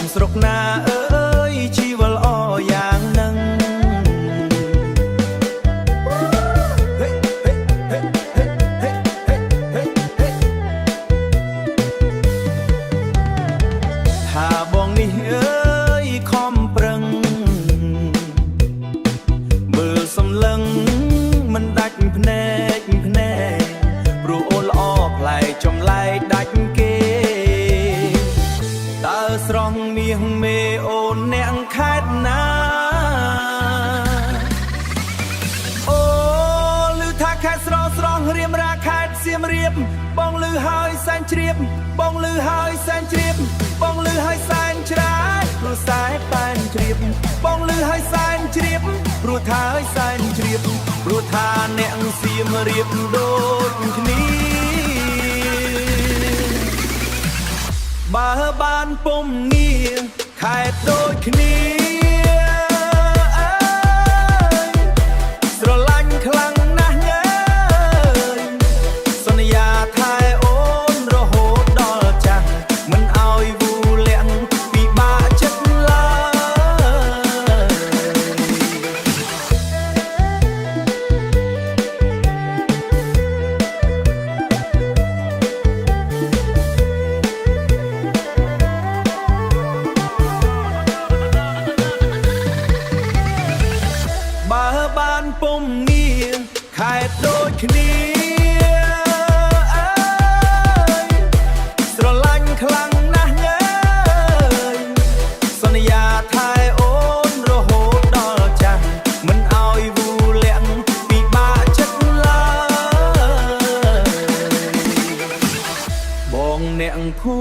មស្រុកណាអើយជីវលអយ៉ាងនឹងថាបងនេះអើយខំប្រឹងមើលសំឡឹងមិនដាច់ភ្នែកព្រោះអូនល្អប្លែកចម្លែកដាច់គេតើស្រស់មាសមេអូនអ្នកខេត្តណាអូឮថាខេត្តស្រស់រៀមរាខេត្តសៀមរាបបងឮហើយសែនជ្រាបបងឮហើយសែនជ្រាបបងឮហើយសែនច្រាយព្រោះសែនប៉ែនជ្រាបបងឮហើយសែនជ្រាបព្រោះថាហើយសែនជ្រាបព្រោះថាអ្នកសៀមរាបដូចគ្នាបើបានពុំងារខែដូចគ្នាស្រឡាញ់ខ្លាំងណាស់ញ៉ើសន្យាថែអូនរហូតដល់ចាស់មិនឲ្យវូលាក់ពិបាកចិត្តឡើយបើបានពុំងារខែដូចគ្នាស្រឡាញ់ខ្លាំងណាស់ញ៉ើសន្យាថែអូនរហូតដល់ចាស់មិនឲ្យវូលាក់ពិបាកចិត្តឡើយបងអ្នកភូ